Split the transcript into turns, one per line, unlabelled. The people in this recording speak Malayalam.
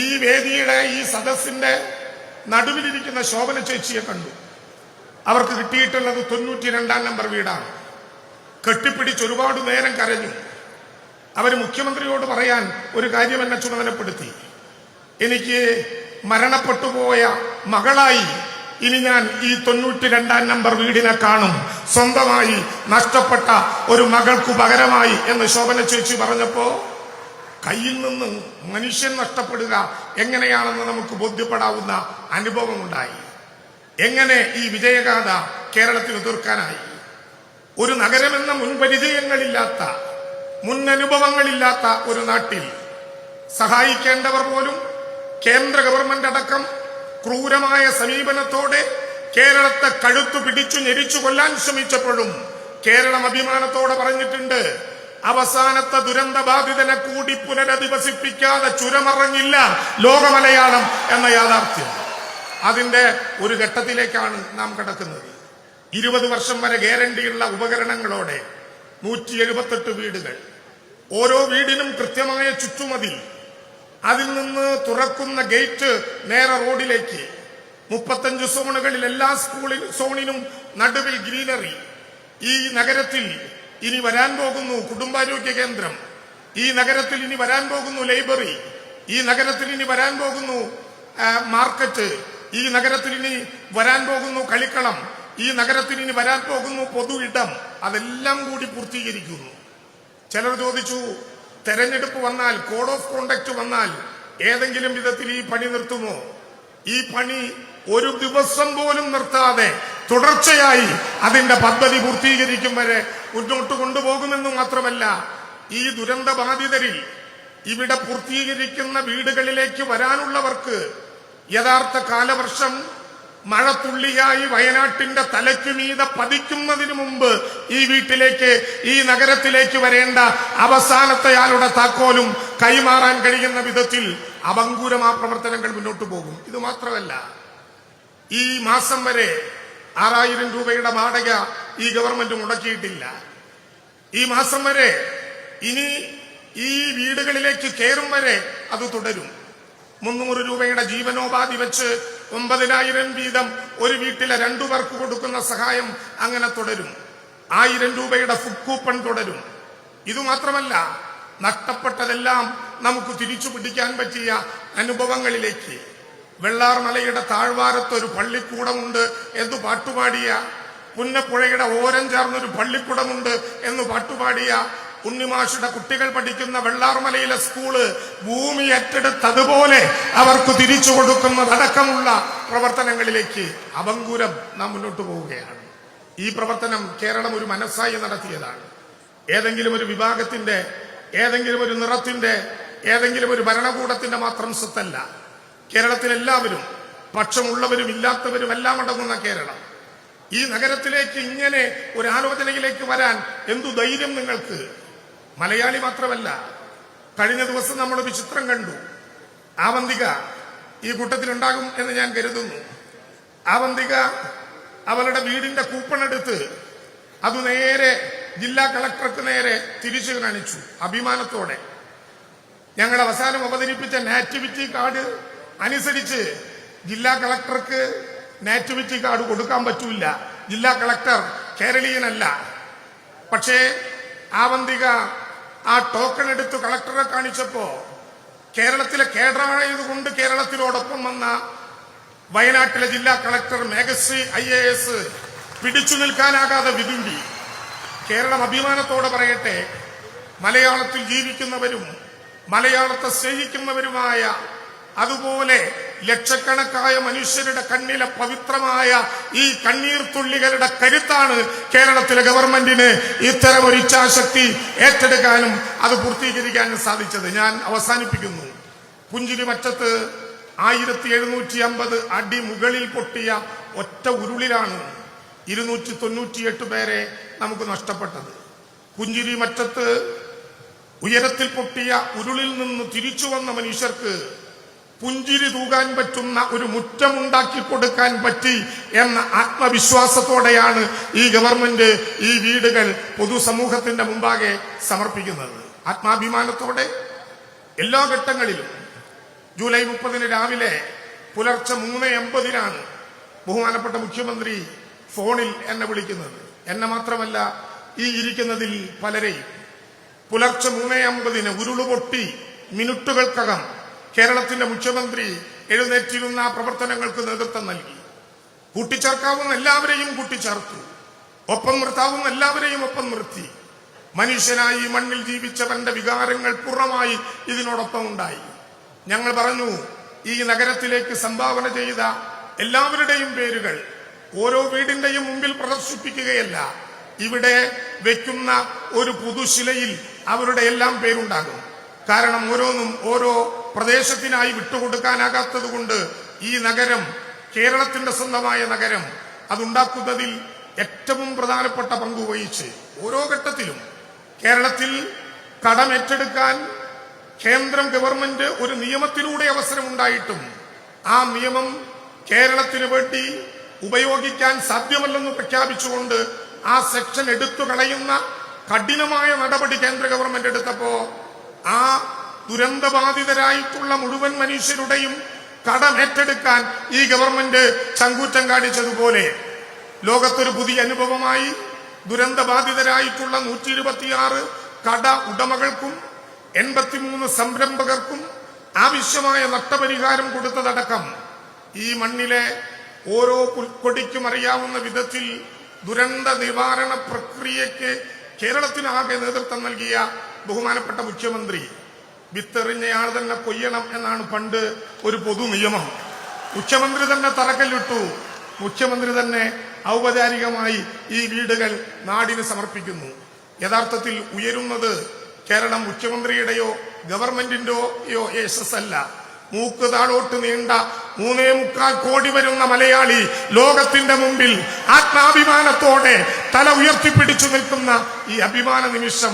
ഈ വേദിയുടെ ഈ സദസ്സിന്റെ നടുവിലിരിക്കുന്ന ശോഭന ചേച്ചിയെ കണ്ടു. അവർക്ക് കിട്ടിയിട്ടുള്ളത് 92 നമ്പർ വീടാണ്. കെട്ടിപ്പിടിച്ച് ഒരുപാട് നേരം കരഞ്ഞു. അവര് മുഖ്യമന്ത്രിയോട് പറയാൻ ഒരു കാര്യം എന്നെ ചുമതലപ്പെടുത്തി. എനിക്ക് മരണപ്പെട്ടുപോയ മകളായി ഇനി ഞാൻ ഈ 92 നമ്പർ വീടിനെ കാണും, സ്വന്തമായി നഷ്ടപ്പെട്ട ഒരു മകൾക്കു പകരമായി എന്ന് ശോഭന ചേച്ചി പറഞ്ഞപ്പോ കയ്യിൽ നിന്ന് മനുഷ്യൻ നഷ്ടപ്പെടുക എങ്ങനെയാണെന്ന് നമുക്ക് ബോധ്യപ്പെടാവുന്ന അനുഭവമുണ്ടായി. എങ്ങനെ ഈ വിജയഗാഥ കേരളത്തിന് തീർക്കാനായി? ഒരു നഗരമെന്ന മുൻപരിചയങ്ങളില്ലാത്ത, മുന്നനുഭവങ്ങളില്ലാത്ത ഒരു നാട്ടിൽ സഹായിക്കേണ്ടവർ പോലും കേന്ദ്ര ഗവൺമെന്റ് അടക്കം ക്രൂരമായ സമീപനത്തോടെ കേരളത്തെ കഴുത്തു പിടിച്ചു ഞെരിച്ചു കൊല്ലാൻ ശ്രമിച്ചപ്പോഴും കേരളം അഭിമാനത്തോടെ പറഞ്ഞിട്ടുണ്ട്, അവസാനത്തെ ദുരന്ത ബാധിതനെ കൂടി പുനരധിവസിപ്പിക്കാതെ ചുരമറങ്ങില്ല ലോകമലയാളം എന്ന യാഥാർത്ഥ്യം. അതിന്റെ ഒരു ഘട്ടത്തിലേക്കാണ് നാം കടക്കുന്നത്. 20 വർഷം വരെ ഗ്യാരണ്ടിയുള്ള ഉപകരണങ്ങളോടെ 178 വീടുകൾ, ഓരോ വീടിനും കൃത്യമായ ചുറ്റുമതിൽ, അതിൽ നിന്ന് തുറക്കുന്ന ഗേറ്റ് നേരെ റോഡിലേക്ക്, 35 സോണുകളിൽ എല്ലാ സോണിനും നടുവിൽ ഗ്രീനറി. ഈ നഗരത്തിൽ ഇനി വരാൻ പോകുന്നു കുടുംബാരോഗ്യ കേന്ദ്രം, ഈ നഗരത്തിൽ ഇനി വരാൻ പോകുന്നു ലൈബ്രറി, ഈ നഗരത്തിൽ ഇനി വരാൻ പോകുന്നു മാർക്കറ്റ്, ഈ നഗരത്തിൽ ഇനി വരാൻ പോകുന്നു കളിക്കളം, ഈ നഗരത്തിൽ ഇനി വരാൻ പോകുന്നു പൊതു ഇടം. അതെല്ലാം കൂടി പൂർത്തീകരിക്കുന്നു. ചിലർ ചോദിച്ചു, തെരഞ്ഞെടുപ്പ് വന്നാൽ, കോഡ് ഓഫ് കോണ്ടക്ട് വന്നാൽ ഏതെങ്കിലും വിധത്തിൽ ഈ പണി നിർത്തുമോ? ഈ പണി ഒരു ദിവസം പോലും നിർത്താതെ തുടർച്ചയായി അതിന്റെ പദ്ധതി പൂർത്തീകരിക്കും വരെ മുന്നോട്ട് കൊണ്ടുപോകുമെന്ന് മാത്രമല്ല, ഈ ദുരന്ത ബാധിതരിൽ ഇവിടെ പൂർത്തീകരിക്കുന്ന വീടുകളിലേക്ക് വരാനുള്ളവർക്ക് യഥാർത്ഥ കാലവർഷം മഴത്തുള്ളിയായി വയനാട്ടിന്റെ തലയ്ക്കുമീതെ പതിക്കുന്നതിന് മുമ്പ് ഈ വീട്ടിലേക്ക്, ഈ നഗരത്തിലേക്ക് വരേണ്ട അവസാനത്തെ ആളുടെ താക്കോലും കൈമാറാൻ കഴിയുന്ന വിധത്തിൽ അഭംഗുരമാ പ്രവർത്തനങ്ങൾ മുന്നോട്ട് പോകും. ഇത് മാത്രമല്ല, ഈ മാസം വരെ 6000 രൂപയുടെ വാടക ഈ ഗവൺമെന്റ് മുടക്കിയിട്ടില്ല. ഈ മാസം വരെ, ഇനി ഈ വീടുകളിലേക്ക് കയറും വരെ അത് തുടരും. 300 രൂപയുടെ ജീവനോപാധി വെച്ച് 9000 വീതം ഒരു വീട്ടിലെ 2 പേർക്ക് കൊടുക്കുന്ന സഹായം അങ്ങനെ തുടരും. 1000 രൂപയുടെ ഫുഡ് കൂപ്പൺ തുടരും. ഇതുമാത്രമല്ല, നഷ്ടപ്പെട്ടതെല്ലാം നമുക്ക് തിരിച്ചു പിടിക്കാൻ പറ്റിയ അനുഭവങ്ങളിലേക്ക്, വെള്ളാർമലയുടെ താഴ്വാരത്തൊരു പള്ളിക്കൂടമുണ്ട് എന്ന് പാട്ടുപാടിയ, പുന്നപ്പുഴയുടെ ഓരം ചേർന്നൊരു പള്ളിക്കൂടമുണ്ട് എന്ന് പാട്ടുപാടിയ ഉണ്ണിമാഷുടെ കുട്ടികൾ പഠിക്കുന്ന വെള്ളാർമലയിലെ സ്കൂള് ഭൂമി ഏറ്റെടുത്തതുപോലെ അവർക്ക് തിരിച്ചു കൊടുക്കുന്നതടക്കമുള്ള പ്രവർത്തനങ്ങളിലേക്ക് അഭംഗുരം നാം മുന്നോട്ട് പോവുകയാണ്. ഈ പ്രവർത്തനം കേരളം ഒരു മനസ്സായി നടത്തിയതാണ്. ഏതെങ്കിലും ഒരു വിഭാഗത്തിന്റെ, ഏതെങ്കിലും ഒരു നിറത്തിന്റെ, ഏതെങ്കിലും ഒരു ഭരണകൂടത്തിന്റെ മാത്രം സ്വത്തല്ല. കേരളത്തിലെല്ലാവരും, പക്ഷമുള്ളവരും ഇല്ലാത്തവരും എല്ലാം അടങ്ങുന്ന കേരളം. ഈ നഗരത്തിലേക്ക് ഇങ്ങനെ ഒരു ആലോചനയിലേക്ക് വരാൻ എന്തു ധൈര്യം നിങ്ങൾക്ക്? മലയാളി മാത്രമല്ല, കഴിഞ്ഞ ദിവസം നമ്മളൊരു ചിത്രം കണ്ടു. ആവന്തിക ഈ കൂട്ടത്തിലുണ്ടാകും എന്ന് ഞാൻ കരുതുന്നു. ആവന്തിക അവളുടെ വീടിന്റെ കൂപ്പൺ എടുത്ത് അത് നേരെ ജില്ലാ കളക്ടർക്ക് നേരെ തിരിച്ചു കാണിച്ചു അഭിമാനത്തോടെ. ഞങ്ങൾ അവസാനം അവതരിപ്പിച്ച നാറ്റിവിറ്റി കാർഡ് അനുസരിച്ച് ജില്ലാ കളക്ടർക്ക് നാറ്റിവിറ്റി കാർഡ് കൊടുക്കാൻ പറ്റൂല. ജില്ലാ കളക്ടർ കേരളീയനല്ല. പക്ഷേ ആവന്തിക ആ ടോക്കൺ എടുത്ത് കളക്ടറെ കാണിച്ചപ്പോ കേരളത്തിലെ കേഡറായതുകൊണ്ട് കേരളത്തിനോടൊപ്പം വന്ന വയനാട്ടിലെ ജില്ലാ കളക്ടർ മേഘശ്രീ IAS പിടിച്ചു നിൽക്കാനാകാതെ വിതുമ്പി. കേരളം അഭിമാനത്തോടെ പറയട്ടെ, മലയാളത്തിൽ ജീവിക്കുന്നവരും മലയാളത്തെ സ്നേഹിക്കുന്നവരുമായ, അതുപോലെ ലക്ഷക്കണക്കായ മനുഷ്യരുടെ കണ്ണിലെ പവിത്രമായ ഈ കണ്ണീർ തുള്ളികളുടെ കരുത്താണ് കേരളത്തിലെ ഗവൺമെന്റിന് ഇത്തരം ഒരു ഇച്ഛാശക്തി ഏറ്റെടുക്കാനും അത് പൂർത്തീകരിക്കാനും സാധിച്ചത്. ഞാൻ അവസാനിപ്പിക്കുന്നു. പുഞ്ചിരിമറ്റത്ത് 1750 അടി മുകളിൽ പൊട്ടിയ ഒറ്റ ഉരുളിലാണ് 298 പേരെ നമുക്ക് നഷ്ടപ്പെട്ടത്. പുഞ്ചിരിമറ്റത്ത് ഉയരത്തിൽ പൊട്ടിയ ഉരുളിൽ നിന്ന് തിരിച്ചു വന്ന മനുഷ്യർക്ക് പുഞ്ചിരി തൂകാൻ പറ്റുന്ന ഒരു മുറ്റമുണ്ടാക്കി കൊടുക്കാൻ പറ്റി എന്ന ആത്മവിശ്വാസത്തോടെയാണ് ഈ ഗവൺമെന്റ് ഈ വീടുകൾ പൊതുസമൂഹത്തിന്റെ മുമ്പാകെ സമർപ്പിക്കുന്നത്. ആത്മാഭിമാനത്തോടെ എല്ലാ ഘട്ടങ്ങളിലും ജൂലൈ 30 രാവിലെ പുലർച്ചെ 3:50 ബഹുമാനപ്പെട്ട മുഖ്യമന്ത്രി ഫോണിൽ എന്നെ വിളിക്കുന്നത്. എന്നെ മാത്രമല്ല, ഈ ഇരിക്കുന്നതിൽ പലരെയും. പുലർച്ചെ 3:50 ഉരുളുപൊട്ടി മിനിറ്റുകൾക്കകം കേരളത്തിന്റെ മുഖ്യമന്ത്രി എഴുന്നേറ്റിരുന്ന പ്രവർത്തനങ്ങൾക്ക് നേതൃത്വം നൽകി. കൂട്ടിച്ചേർക്കാവുന്ന എല്ലാവരെയും കൂട്ടിച്ചേർത്തു, ഒപ്പം നിർത്താവുന്ന എല്ലാവരെയും ഒപ്പം നിർത്തി. മനുഷ്യനായി മണ്ണിൽ ജീവിച്ചവന്റെ വികാരങ്ങൾ പൂർണ്ണമായി ഇതിനോടൊപ്പം ഉണ്ടായി. ഞങ്ങൾ പറഞ്ഞു, ഈ നഗരത്തിലേക്ക് സംഭാവന ചെയ്ത എല്ലാവരുടെയും പേരുകൾ ഓരോ വീടിന്റെയും മുമ്പിൽ പ്രദർശിപ്പിക്കുകയല്ല, ഇവിടെ വെക്കുന്ന ഒരു പുതുശിലയിൽ അവരുടെ എല്ലാം പേരുണ്ടാകും. കാരണം ഓരോന്നും ഓരോ പ്രദേശത്തിനായി വിട്ടുകൊടുക്കാനാകാത്തത് കൊണ്ട് ഈ നഗരം, കേരളത്തിന്റെ സ്വന്തമായ നഗരം, അതുണ്ടാക്കുന്നതിൽ ഏറ്റവും പ്രധാനപ്പെട്ട പങ്കുവഹിച്ച് ഓരോ ഘട്ടത്തിലും കേരളത്തിൽ കടമേറ്റെടുക്കാൻ കേന്ദ്രം ഗവൺമെന്റ് ഒരു നിയമത്തിലൂടെ അവസരമുണ്ടായിട്ടും ആ നിയമം കേരളത്തിന് വേണ്ടി ഉപയോഗിക്കാൻ സാധ്യമല്ലെന്ന് പ്രഖ്യാപിച്ചുകൊണ്ട് ആ സെക്ഷൻ എടുത്തു കളയുന്ന കഠിനമായ നടപടി കേന്ദ്ര ഗവൺമെന്റ് എടുത്തപ്പോ ആ ദുരന്തബാധിതരായിട്ടുള്ള മുഴുവൻ മനുഷ്യരുടെയും കടമേറ്റെടുക്കാൻ ഈ ഗവൺമെന്റ് ചങ്കൂറ്റം കാണിച്ചതുപോലെ ലോകത്തൊരു പുതിയ അനുഭവമായി ദുരന്തബാധിതരായിട്ടുള്ള 126 കട ഉടമകൾക്കും 83 സംരംഭകർക്കും ആവശ്യമായ നഷ്ടപരിഹാരം കൊടുത്തതടക്കം ഈ മണ്ണിലെ ഓരോ പുൽക്കൊടിക്കും അറിയാവുന്ന വിധത്തിൽ ദുരന്ത നിവാരണ പ്രക്രിയയ്ക്ക് കേരളത്തിനാകെ നേതൃത്വം നൽകിയ ബഹുമാനപ്പെട്ട മുഖ്യമന്ത്രി, വിത്തെറിഞ്ഞയാൾ തന്നെ കൊയ്യണം എന്നാണ് പണ്ട് ഒരു പൊതു നിയമം. മുഖ്യമന്ത്രി തന്നെ തറക്കല്ലിട്ടു, മുഖ്യമന്ത്രി തന്നെ ഔപചാരികമായി ഈ വീടുകൾ നാടിന് സമർപ്പിക്കുന്നു. യഥാർത്ഥത്തിൽ ഉയരുന്നത് കേരളം മുഖ്യമന്ത്രിയുടെയോ ഗവൺമെന്റിന്റെയോ യശസ്സല്ല. മൂക്ക് താഴോട്ട് നീണ്ട 3.25 കോടി വരുന്ന മലയാളി ലോകത്തിന്റെ മുമ്പിൽ ആത്മാഭിമാനത്തോടെ തല ഉയർത്തിപ്പിടിച്ചു നിൽക്കുന്ന ഈ അഭിമാന നിമിഷം